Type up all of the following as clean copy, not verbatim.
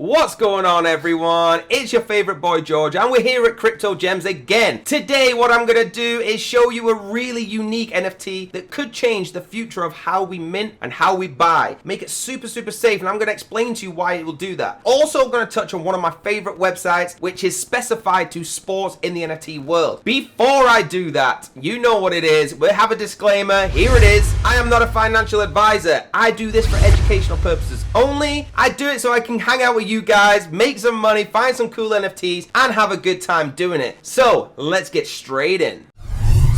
What's going on, everyone? It's your favorite boy George and we're here at Crypto Gems again. Today what I'm gonna do is show you a really unique NFT that could change the future of how we mint and how we buy. Make it super safe, and I'm gonna explain to you why it will do that. Also gonna touch on one of my favorite websites, which is specified to sports in the NFT world. Before I do that, you know what it is. We'll have a disclaimer. Here it is. I am not a financial advisor. I do this for educational purposes only. I do it so I can hang out with you guys, make some money, find some cool NFTs, and have a good time doing it. So let's get straight in.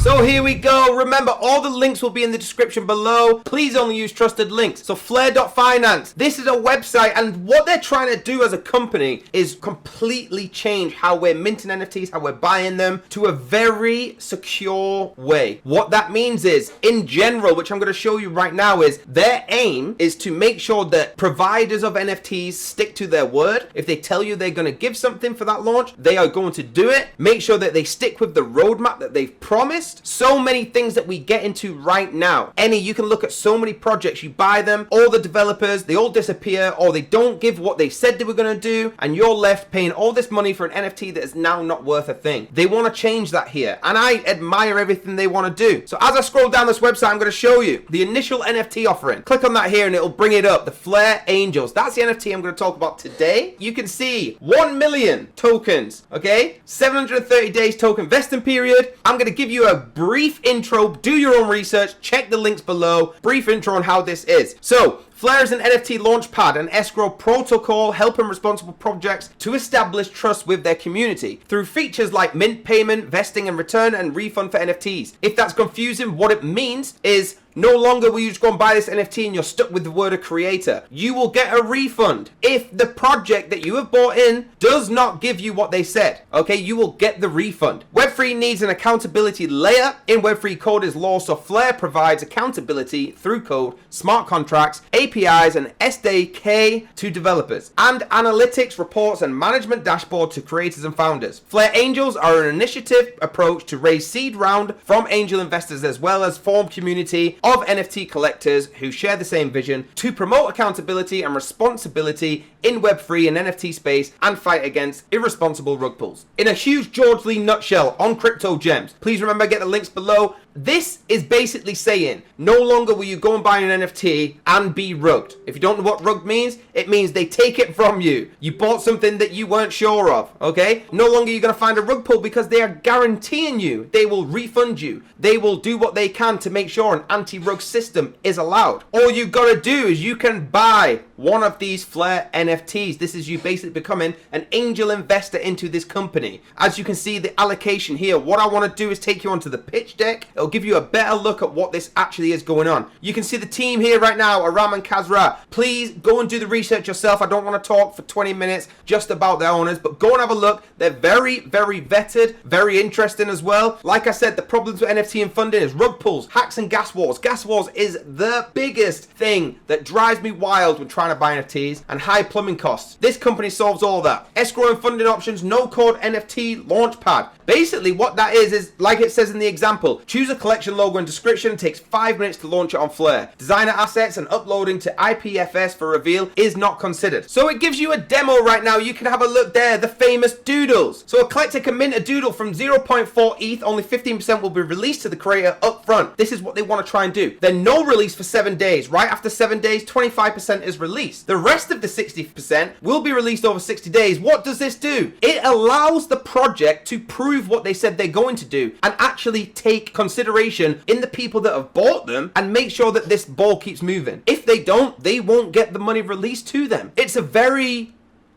So here we go. Remember, all the links will be in the description below. Please only use trusted links. So Flair.fianance, this is a website, and what they're trying to do as a company is completely change how we're minting NFTs, how we're buying them, to a very secure way. What that means is, in general, which I'm going to show you right now, is their aim is to make sure that providers of NFTs stick to their word. If they tell you they're going to give something for that launch, they are going to do it. Make sure that they stick with the roadmap that they've promised. So many things that we get into right now. You can look at so many projects, you buy them, all the developers, they all disappear, or they don't give what they said they were going to do, and you're left paying all this money for an NFT that is now not worth a thing. They want to change that here, and I admire everything they want to do. So as I scroll down this website, I'm going to show you the initial NFT offering. Click on that here and it'll bring it up, the Flair Angels. That's the NFT I'm going to talk about today. You can see 1 million tokens, okay? 730 days token vesting period. I'm going to give you a brief intro, do your own research, check the links below, brief intro on how this is. So Flair is an NFT launchpad and escrow protocol helping responsible projects to establish trust with their community through features like mint payment, vesting and return, and refund for NFTs. If that's confusing, what it means is no longer will you just go and buy this NFT and you're stuck with the word of creator. You will get a refund. If the project that you have bought in does not give you what they said, okay, you will get the refund. Web3 needs an accountability layer. In Web3, code is law, so Flair provides accountability through code, smart contracts, APIs, and SDK to developers, and analytics, reports, and management dashboard to creators and founders. Flair Angels are an initiative approach to raise seed round from angel investors, as well as form community of NFT collectors who share the same vision to promote accountability and responsibility in Web3 and NFT space and fight against irresponsible rug pulls. In a huge George Lee nutshell on Crypto Gems, please remember, get the links below. This is basically saying no longer will you go and buy an NFT and be rugged. If you don't know what rugged means, it means they take it from you. You bought something that you weren't sure of, okay? No longer are you going to find a rug pull, because they are guaranteeing you they will refund you. They will do what they can to make sure an anti-rug system is allowed. All you got to do is you can buy one of these Flair NFTs. This is you basically becoming an angel investor into this company. As you can see the allocation here, what I want to do is take you onto the pitch deck. It'll give you a better look at what this actually is going on. You can see the team here right now, Aram and Kazra. Please go and do the research yourself. I don't want to talk for 20 minutes just about their owners, but go and have a look. They're very vetted, very interesting as well. Like I said, the problems with NFT and funding is rug pulls, hacks, and gas wars. Gas wars is the biggest thing that drives me wild when trying to buy NFTs, and high plumbing costs. This company solves all that. Escrow and funding options, no code NFT launchpad. Basically what that is like it says in the example, choose a collection logo and description. It takes 5 minutes to launch it on Flair. Designer assets and uploading to IPFS for reveal is not considered. So it gives you a demo right now. You can have a look there, the famous doodles. So a collector can mint a doodle from 0.4 ETH, only 15% will be released to the creator up front. This is what they want to try and do. Then no release for 7 days. Right after 7 days, 25% is released. The rest of the 60% will be released over 60 days. What does this do? It allows the project to prove what they said they're going to do and actually take consideration in the people that have bought them and make sure that this ball keeps moving. If they don't, they won't get the money released to them. It's a very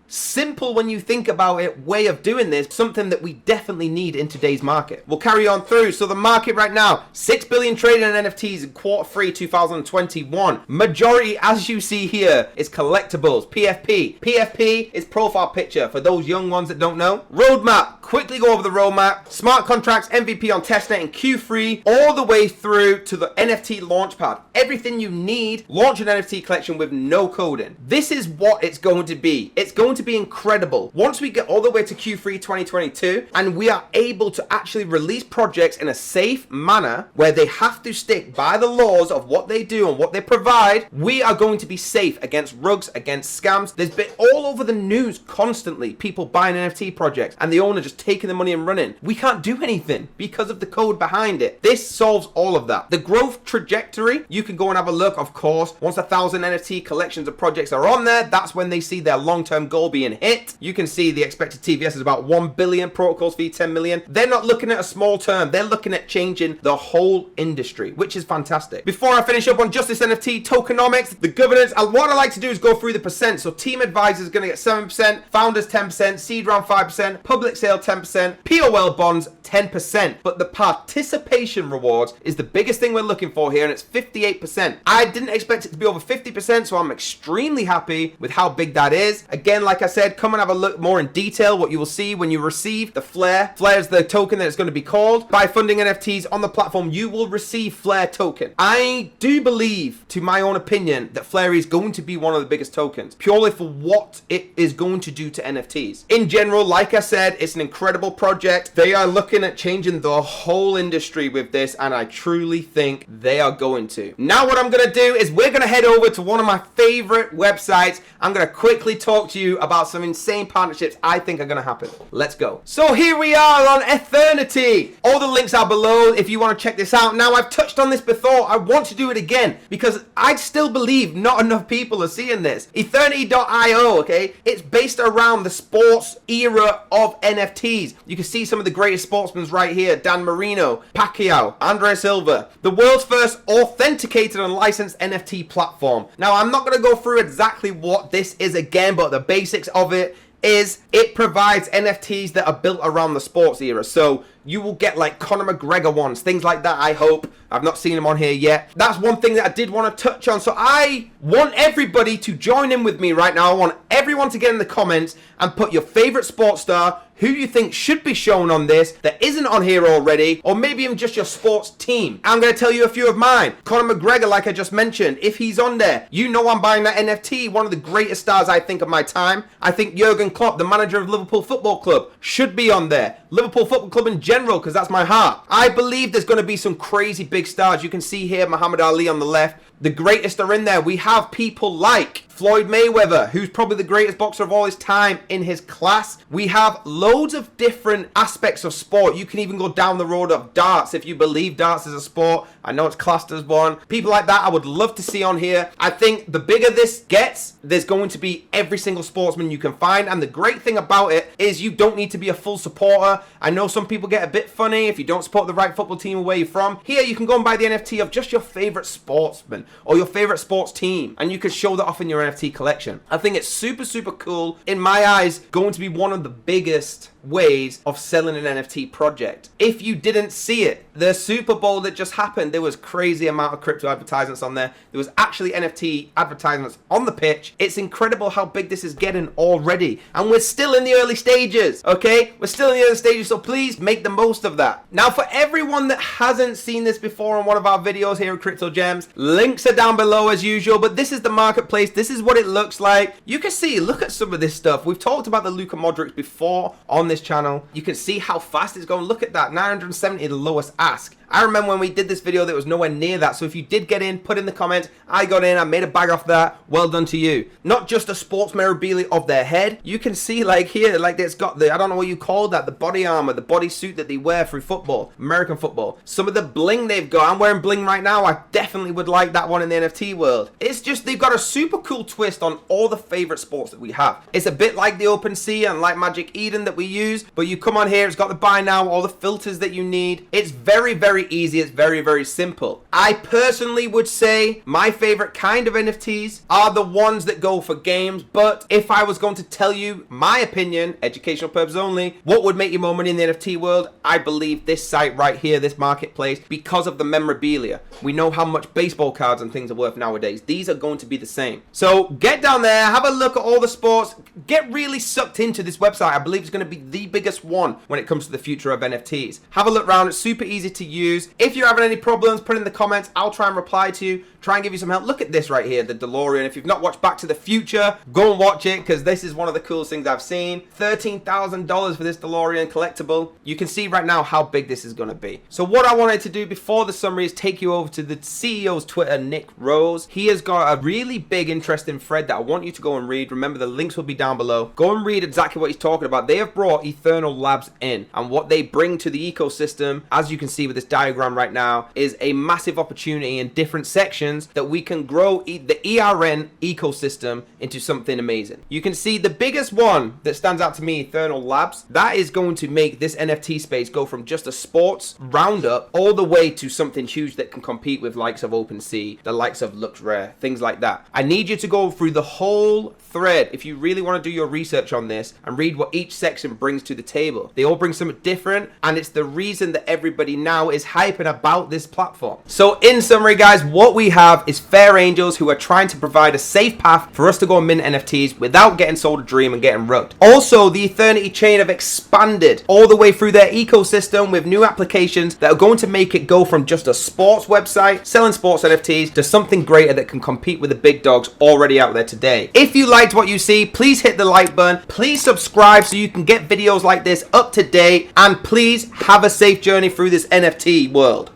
simple, when you think about it, way of doing this, something that we definitely need in today's market. We'll carry on through. So the market right now, 6 billion trading in NFTs in Q3 2021. Majority, as you see here, is collectibles, PFP. PFP is profile picture for those young ones that don't know. Roadmap, quickly go over the roadmap. Smart contracts, MVP on testnet in Q3, all the way through to the NFT launchpad. Everything you need, launch an NFT collection with no coding. This is what it's going to be. It's going to be incredible. Once we get all the way to Q3 2022 and we are able to actually release projects in a safe manner where they have to stick by the laws of what they do and what they provide, we are going to be safe against rugs, against scams. There's been all over the news constantly, people buying NFT projects and the owner just taking the money and running. We can't do anything because of the code behind it. This solves all of that. The growth trajectory, you can go and have a look, of course. Once 1,000 NFT collections of projects are on there, that's when they see their long-term goal being hit. You can see the expected TVS is about 1 billion, protocols fee 10 million. They're not looking at a small term. They're looking at changing the whole industry, which is fantastic. Before I finish up on just this NFT, tokenomics, the governance, what I like to do is go through the percent. So team advisors are going to get 7%, founders 10%, seed round 5%, public sale 10%, POL bonds 10%. But the participation rewards is the biggest thing we're looking for here, and it's 58%. I didn't expect it to be over 50%, so I'm extremely happy with how big that is. Again, like I said, come and have a look more in detail. What you will see when you receive the Flair. Flair is the token that it's going to be called. By funding NFTs on the platform, you will receive Flair token. I do believe, to my own opinion, that Flair is going to be one of the biggest tokens, purely for what it is going to do to NFTs. In general, like I said, it's an incredible project. They are looking at changing the whole industry with this, and I truly think they are going to. Now what I'm going to do is we're going to head over to one of my favorite websites. I'm going to quickly talk to you about some insane partnerships I think are going to happen. Let's go. So here we are on Eternity. All the links are below if you want to check this out. Now, I've touched on this before. I want to do it again because I still believe not enough people are seeing this. Eternity.io, okay? It's based around the sports era of NFTs. You can see some of the greatest sportsmen right here. Dan Marino, Pacquiao, Andre Silva. The world's first authenticated and licensed NFT platform. Now, I'm not going to go through exactly what this is again, but the basics of it is it provides NFTs that are built around the sports era. So you will get like Conor McGregor ones, things like that, I hope. I've not seen them on here yet. That's one thing that I did want to touch on. So I want everybody to join in with me right now. I want everyone to get in the comments and put your favorite sports star, who you think should be shown on this that isn't on here already, or maybe even just your sports team. I'm going to tell you a few of mine. Conor McGregor, like I just mentioned, if he's on there, you know I'm buying that NFT. One of the greatest stars, I think, of my time. I think Jurgen Klopp, the manager of Liverpool Football Club, should be on there. Liverpool Football Club in general, because that's my heart. I believe there's going to be some crazy big stars. You can see here Muhammad Ali on the left. The greatest are in there. We have people like Floyd Mayweather, who's probably the greatest boxer of all his time in his class. We have loads of different aspects of sport. You can even go down the road of darts if you believe darts is a sport. I know it's classed as one. People like that I would love to see on here. I think the bigger this gets, there's going to be every single sportsman you can find. And the great thing about it is you don't need to be a full supporter. I know some people get a bit funny if you don't support the right football team where you're from. Here you can go and buy the NFT of just your favorite sportsman or your favorite sports team, and you can show that off in your NFT collection. I think it's super, super cool. In my eyes, going to be one of the biggest ways of selling an NFT project. If you didn't see it, the Super Bowl that just happened, there was crazy amount of crypto advertisements on there. There was actually NFT advertisements on the pitch. It's incredible how big this is getting already, and we're still in the early stages, okay? We're still in the early stages, so please make the most of that. Now, for everyone that hasn't seen this before on one of our videos here at Crypto Gems, links are down below as usual, but this is the marketplace. This is what it looks like. You can see, look at some of this stuff. We've talked about the Luka Modric before on this channel. You can see how fast it's going. Look at that, 970, the lowest ask. I remember when we did this video, there was nowhere near that. So if you did get in, put in the comments, I got in, I made a bag off that. Well done to you. Not just a sports memorabilia of their head. You can see like here, like it's got the, I don't know what you call that, the body armor, the body suit that they wear through football, American football. Some of the bling they've got. I'm wearing bling right now. I definitely would like that one in the NFT world. It's just, they've got a super cool twist on all the favorite sports that we have. It's a bit like the OpenSea and like Magic Eden that we use, but you come on here, it's got the buy now, all the filters that you need. It's very, very very easy. It's very, very simple. I personally would say my favorite kind of NFTs are the ones that go for games. But if I was going to tell you my opinion, educational purpose only, what would make you more money in the NFT world? I believe this site right here, this marketplace, because of the memorabilia. We know how much baseball cards and things are worth nowadays. These are going to be the same. So get down there, have a look at all the sports, get really sucked into this website. I believe it's going to be the biggest one when it comes to the future of NFTs. Have a look around. It's super easy to use. If you're having any problems, put it in the comments. I'll try and reply to you, try and give you some help. Look at this right here, the DeLorean. If you've not watched Back to the Future, go and watch it, because this is one of the coolest things I've seen. $13,000 for this DeLorean collectible. You can see right now how big this is going to be. So what I wanted to do before the summary is take you over to the CEO's Twitter, Nick Rose. He has got a really big, interesting thread that I want you to go and read. Remember, the links will be down below. Go and read exactly what he's talking about. They have brought Eternal Labs in, and what they bring to the ecosystem, as you can see with this diagram right now, is a massive opportunity in different sections that we can grow the ERN ecosystem into something amazing. You can see the biggest one that stands out to me, Eternal Labs, that is going to make this NFT space go from just a sports roundup all the way to something huge that can compete with likes of OpenSea, the likes of LuxRare, things like that. I need you to go through the whole thread if you really want to do your research on this and read what each section brings to the table. They all bring something different, and it's the reason that everybody now is hyping about this platform. So in summary, guys, what we have is fair angels who are trying to provide a safe path for us to go and mint NFTs without getting sold a dream and getting rugged. Also, the Eternity chain have expanded all the way through their ecosystem with new applications that are going to make it go from just a sports website selling sports NFTs to something greater that can compete with the big dogs already out there today. If you liked what you see, please hit the like button. Please subscribe so you can get videos like this up to date, and please have a safe journey through this NFT world.